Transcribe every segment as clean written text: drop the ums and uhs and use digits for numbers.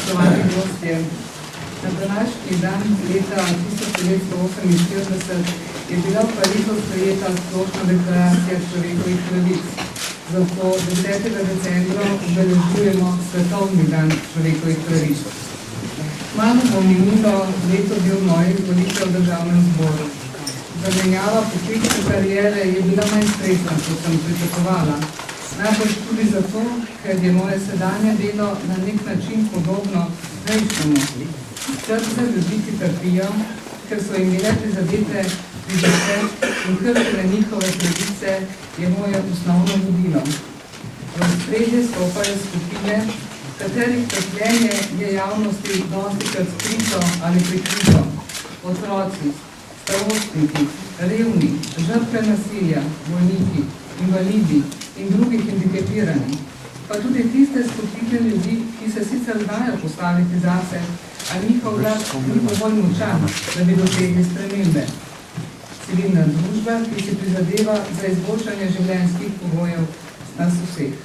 Spoštovani gostje, na današnji dan leta 1948 je bila v Parizu sprejeta splošna deklaracija človekovih pravic. Zato 10. decembra obeležujemo Svetovni dan človekovih pravic. Kmalu bo minilo leto dni moje izvolitve v Državnem zboru. Zamenjava poklicne kariere je bila manj stresna, kot sem pričakovala. Najbolj tudi zato, ker je moje sedanje delo na nek način podobno prejšnjemu. Srce ljudi, ki trpijo, ker so imele prizadete prizaše in kršile njihove pravice, je moje osnovno vodilo. V spredje stopajo skupine, katerih trpljenje je javnosti dostikrat skrito ali prikrito. Otroci, starostniki, revni, žrtve nasilja, bolniki, invalidi in drugih hendikepiranih, pa tudi tiste skupine ljudi, ki se sicer znajo postaviti zase, a njihov glas ni dovolj močan, da bi dosegli spremembe. Civilna družba, ki si prizadeva za izboljšanje življenjskih pogojev nas vseh.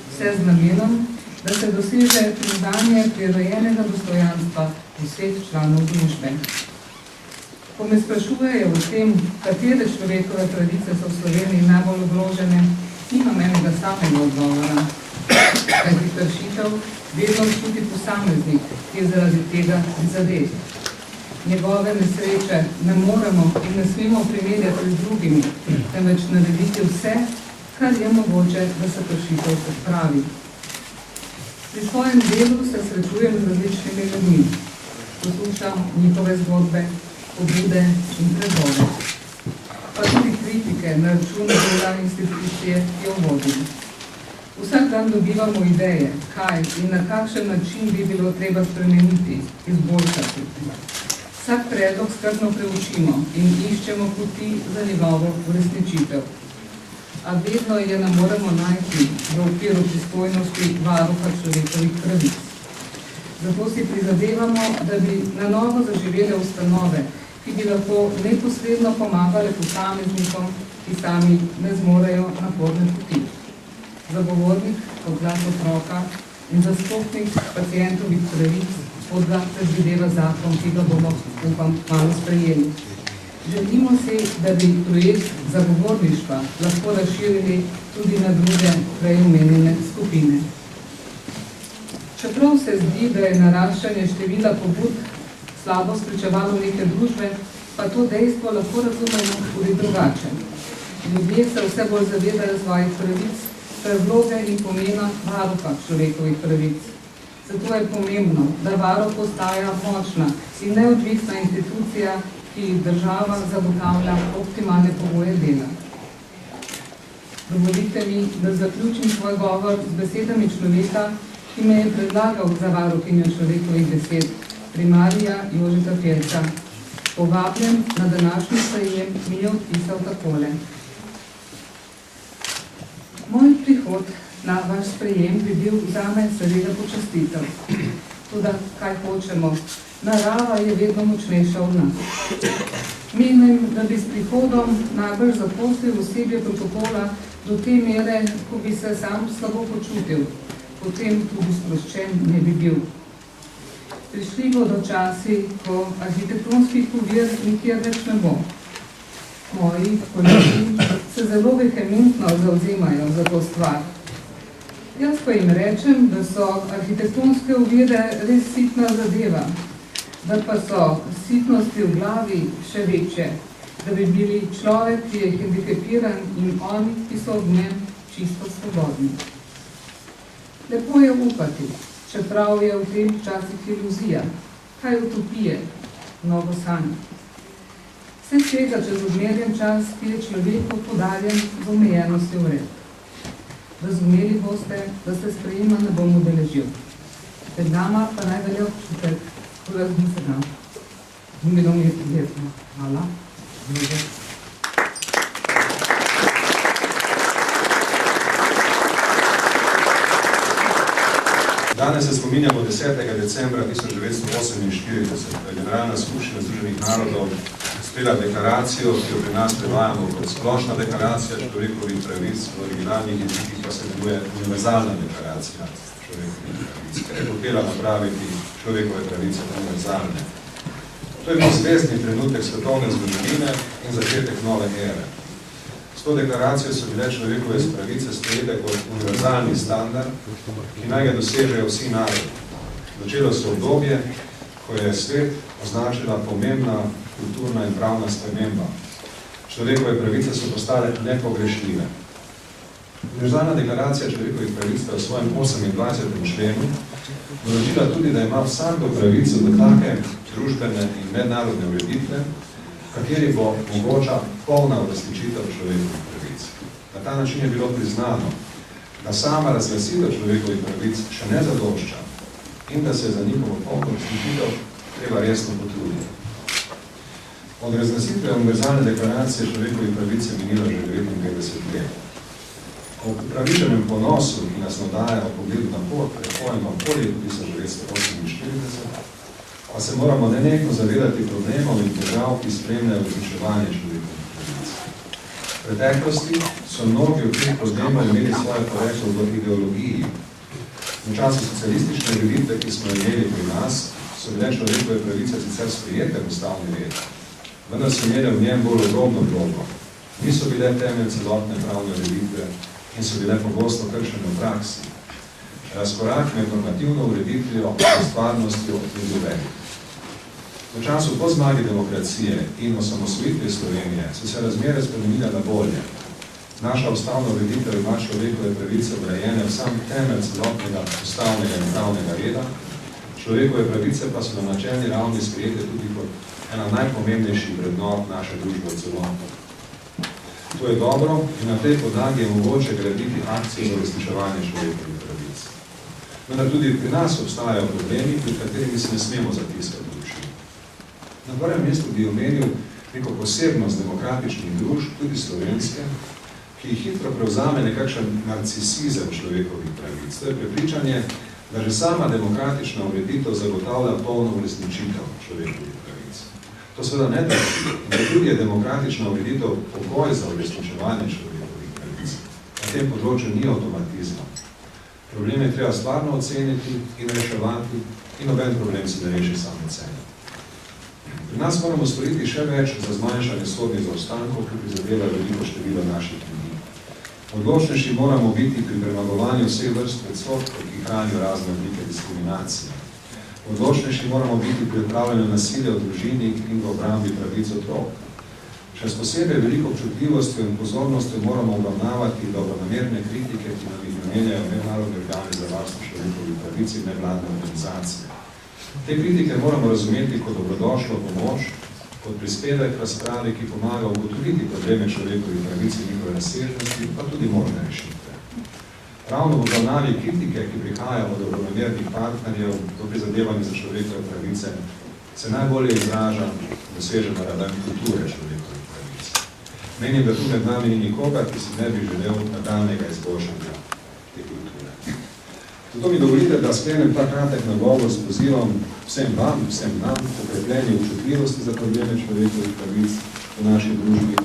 Vse z namenom, da se doseže priznanje prirojenega dostojanstva vseh članov družbe. Ko me sprašujejo o tem, katere človekove pravice so v Sloveniji najbolj ogrožene, nimam enega samega odgovora. Kajti kršitev vedno čuti posameznik, ki je zaradi tega prizadet. Njegove nesreče ne moremo in ne smemo primerjati z drugimi, temveč narediti vse, kar je mogoče, da se kršitev odpravi. Pri svojem delu se srečujem z različnimi ljudmi. Poslušam njihove zgodbe, pobude in predloge. Pa tudi kritike na račun dela institucije, ki jo vodim. Vsak dan dobivamo ideje, kaj in na kakšen način bi bilo treba spremeniti, izboljšati. Vsak predlog skrbno preučimo in iščemo poti za njegovo uresničitev. A vedno je ne moremo najti v okviru pristojnosti varuha človekovih pravic. Zato si prizadevamo, da bi na novo zaživele ustanove, ki bi lahko neposredno pomagale posameznikom, ki sami ne zmorejo naporne poti. Zagovornik kot glas otroka in zastopnik pacientovih pravic podga predvideva zakon, ki ga bomo, upam, malo sprejeli. Želimo si, da bi projekt zagovorništva lahko razširili tudi na druge prej omenjene skupine. Čeprav se zdi, da je naraščanje števila pobud slabo spričevalo neke družbe, pa to dejstvo lahko razumemo tudi drugače. Ljudje se vse bolj zavedajo svojih pravic, ter vloge in pomena varuha človekovih pravic. Zato je pomembno, da varuh postaja močna in neodvisna institucija, ki država zagotavlja optimalne pogoje dela. Dovolite mi, da zaključim svoj govor z besedami človeka, ki me je predlagal za varuhinjo človekovih besed, primarija Jožeta Pelca. Povabljen na današnji sprejem mi je odpisal takole. Moj prihod na vaš sprejem bi bil zame seveda počastitev. Toda kaj hočemo? Narava je vedno močnejša od nas. Menim, da bi s prihodom najbolj zaposlil osebje protokola do te mere, ko bi se sam slabo počutil. Potem tudi sproščen ne bi bil. Prišli bodo časi, ko arhitektonskih ovir nikjer več ne bo. Moji kolegi se zelo vehementno zavzemajo za to stvar. Jaz pa jim rečem, da so arhitektonske ovire res sitna zadeva, da pa so sitnosti v glavi še večje, da bi bili človek, ki je hendikepiran in oni, ki so v njem čisto svobodni. Lepo je upati, čeprav je v tem časih iluzija, kaj utopije, mnogo sanj. Vse tega čez odmerjen čas, ki je človeku podarjen z omejenostjo vred. Razumeli boste, da se sprejema ne bom udeležil. Pred nama pa naj velja občutek, ko razmislim. Bilo mi je prijetno. Hvala. Danes se spominjamo 10. decembra 1948, ko je Generalna skupščina Združenih narodov sprejela deklaracijo, ki jo pri nas prevajamo kot splošna deklaracija človekovih pravic, v originalnih jezikih pa se imenuje univerzalna deklaracija človekovih pravic, ker je hotela napraviti človekove pravice univerzalne. To je bil zvezdni trenutek svetovne zgodovine in začetek nove ere. S to deklaracijo so bile človekove pravice sprejete kot univerzalni standard, ki naj ga dosežejo vsi narodi. Začelo se obdobje, ko je svet označila pomembna kulturna in pravna sprememba. Človekove pravice so postale nepogrešljive. Univerzalna deklaracija človekovih pravic v svojem 28. členu določila tudi, da ima vsakdo pravico do take družbene in mednarodne ureditve, kateri bo mogoča polna uresničitev človekovih pravic. Na ta način je bilo priznano, da sama razglasitev človekovih pravic še ne zadošča in da se je za njihovo polno uresničitev treba resno potruditi. Od razglasitve univerzalne deklaracije človekovih pravic je minilo že 59 let. O upravičenem ponosu, ki nas nadaja o pogledu na pot, reforma po letu 1948, pa se moramo nenehno zavedati problemov in težav, ki spremljajo uresničevanje človekovih pravic. V preteklosti so mnogi od teh problemov imeli svoje poreklo v ideologiji. V času socialistične ureditve, ki smo imeli pri nas, so bile človekove pravice sicer sprejete v ustavni red, vendar so imeli v njem bolj odrobno vlogo. Niso bile temelj celotne pravne ureditve in so bile pogosto kršene v praksi. Razkorak med normativno ureditvijo in stvarnostjo je bil velik. V času po zmagi demokracije in osamosvojitve Slovenije so se razmere spremenile na bolje. Naša ustavna ureditev ima človekove pravice vgrajene v sam temelj celotnega ustavnega in pravnega reda, človekove pravice pa so na načelni ravni sprejete tudi kot ena najpomembnejših vrednot naše družbe v celoti. To je dobro in na tej podlagi je mogoče graditi akcije za uresničevanje človekovih pravic. Vendar tudi pri nas obstajajo problemi, pri katerimi se ne smemo zatiskati v uši. Na prvem mestu bi omenil neko posebnost demokratičnih družb, tudi slovenske, ki hitro prevzame nekakšen narcisizem človekovih pravic. To je prepričanje, da že sama demokratična ureditev zagotavlja polno uresničitev človekovih pravic. To seveda ne drži, in da tudi je demokratična ureditev pogoj za uresničevanje človekovih pravic. Na tem področju ni avtomatizma. Problem je treba stvarno oceniti in reševati in noben problem se ne reši samo ceno. Pri nas moramo storiti še več za zmanjšanje sodnih zaostankov, ki prizadevajo veliko število naših ljudi. Odločnejši moramo biti pri premagovanju vseh vrst predsodkov, ki hranijo razne oblike diskriminacije. Odločnejši moramo biti pri odpravljanju nasilja v družini in v obrambi pravic otrok. Še s posebej veliko občutljivostjo in pozornostjo moramo obravnavati dobronamerne kritike, ki nam jih namenjajo mednarodni organi za varstvo človekovih pravic in nevladne organizacije. Te kritike moramo razumeti kot dobrodošlo pomoč, kot prispevek k razpravi, ki pomaga ugotoviti probleme človekovih pravic in njihove razsežnosti, pa tudi možne rešitve. Ravno v obravnavi kritike, ki prihaja od dobronamernih partnerjev do prizadevanja za človekove pravice, se najbolje izraža dosežena raven kulture človekovih pravic. Menim, da tu med nami ni nikogar, ki si ne bi želel nadaljnjega izboljšanja te kulture. Zato mi dovolite, da sklenem ta kratek nagovor s pozivom vsem vam, vsem nam, okrepljenje občutljivosti za probleme človekovih pravic v naši družbi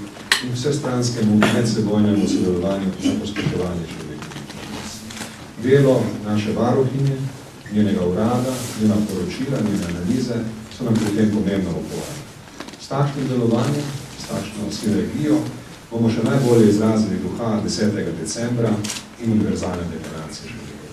in vsestranskemu medsebojnemu sodelovanju na pospoštovanje človekovih pravic. Delo naše varuhinje, njenega urada, njena poročila, njene analize so nam pri tem pomembno opora. S takšnim delovanjem, s takšno sinergijo bomo še najbolje izrazili duha 10. decembra in univerzalne deklaracije človekovih pravic.